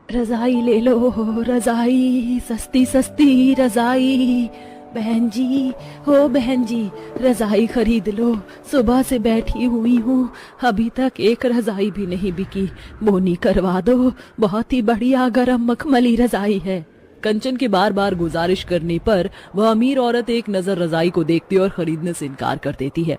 रजाई ले लो, रजाई सस्ती सस्ती रजाई। बहन जी, हो बहन जी, रजाई खरीद लो। सुबह से बैठी हुई हूँ, अभी तक एक रजाई भी नहीं बिकी। बोनी करवा दो, बहुत ही बढ़िया गरम मखमली रजाई है। कंचन की बार बार गुजारिश करने पर वह अमीर औरत एक नजर रजाई को देखती और खरीदने से इनकार कर देती है।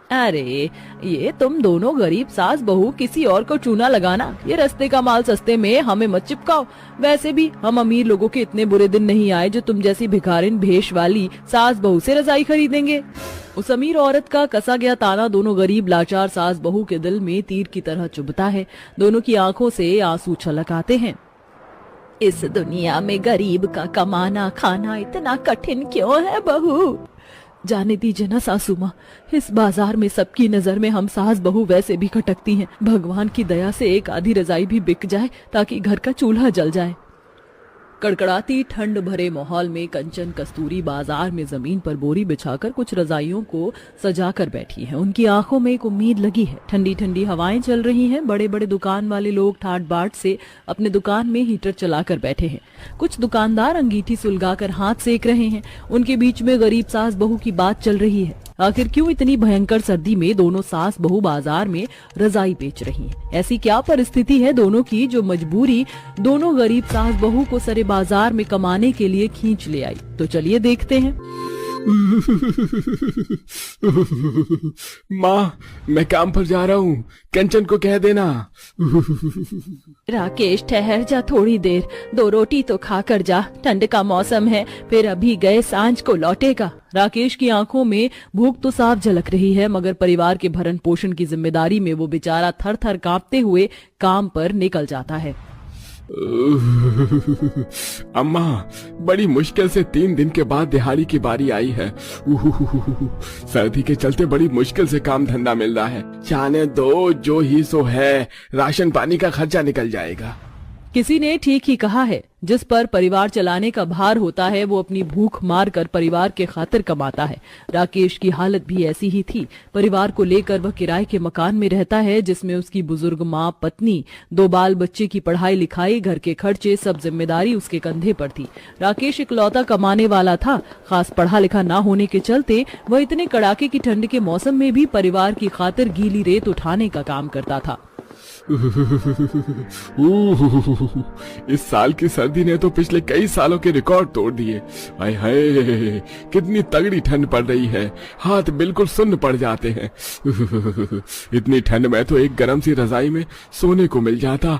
अरे ये तुम दोनों गरीब सास बहू किसी और को चूना लगाना, ये रस्ते का माल सस्ते में हमें मत चिपकाओ। वैसे भी हम अमीर लोगों के इतने बुरे दिन नहीं आए जो तुम जैसी भिखारिन भेष वाली सास बहू से रजाई खरीदेंगे। उस अमीर औरत का कसा गया ताना दोनों गरीब लाचार सास बहू के दिल में तीर की तरह चुभता है। दोनों की आंखों से आंसू छलक आते हैं। इस दुनिया में गरीब का कमाना खाना इतना कठिन क्यों है बहू? जाने दीजिए ना सासू माँ, इस बाजार में सबकी नजर में हम सास बहू वैसे भी खटकती हैं। भगवान की दया से एक आधी रजाई भी बिक जाए ताकि घर का चूल्हा जल जाए। कड़कड़ाती ठंड भरे माहौल में कंचन कस्तूरी बाजार में जमीन पर बोरी बिछाकर कुछ रजाइयों को सजाकर बैठी है। उनकी आंखों में एक उम्मीद लगी है। ठंडी ठंडी हवाएं चल रही हैं। बड़े बड़े दुकान वाले लोग ठाट बाट से अपने दुकान में हीटर चलाकर बैठे हैं। कुछ दुकानदार अंगीठी सुलगाकर हाथ सेक रहे हैं। उनके बीच में गरीब सास बहू की बात चल रही है। आखिर क्यों इतनी भयंकर सर्दी में दोनों सास बहू बाजार में रजाई बेच रही हैं? ऐसी क्या परिस्थिति है दोनों की जो मजबूरी दोनों गरीब सास बहू को सरे बाजार में कमाने के लिए खींच ले आई? तो चलिए देखते हैं। माँ, मैं काम पर जा रहा हूँ, कंचन को कह देना। राकेश ठहर जा थोड़ी देर, 2 रोटी तो खा कर जा। ठंड का मौसम है, फिर अभी गए सांझ को लौटेगा। राकेश की आंखों में भूख तो साफ झलक रही है, मगर परिवार के भरण पोषण की जिम्मेदारी में वो बेचारा थर थर कांपते हुए काम पर निकल जाता है। अम्मा, बड़ी मुश्किल से 3 दिन के बाद दिहाड़ी की बारी आई है। सर्दी के चलते बड़ी मुश्किल से काम धंधा मिल रहा है। जाने दो, जो ही सो है, राशन पानी का खर्चा निकल जाएगा। किसी ने ठीक ही कहा है, जिस पर परिवार चलाने का भार होता है वो अपनी भूख मार कर परिवार के खातिर कमाता है। राकेश की हालत भी ऐसी ही थी। परिवार को लेकर वह किराए के मकान में रहता है, जिसमें उसकी बुजुर्ग माँ, पत्नी, 2 बाल बच्चे की पढ़ाई लिखाई, घर के खर्चे, सब जिम्मेदारी उसके कंधे पर थी। राकेश इकलौता कमाने वाला था। खास पढ़ा लिखा ना होने के चलते वह इतने कड़ाके की ठंड के मौसम में भी परिवार की खातिर गीली रेत उठाने का काम करता था। इस साल की सर्दी ने तो पिछले कई सालों के रिकॉर्ड तोड़ दिए। हाय हाय, कितनी तगड़ी ठंड पड़ रही है, हाथ बिल्कुल सुन्न पड़ जाते हैं। इतनी ठंड में तो एक गरम सी रजाई में सोने को मिल जाता।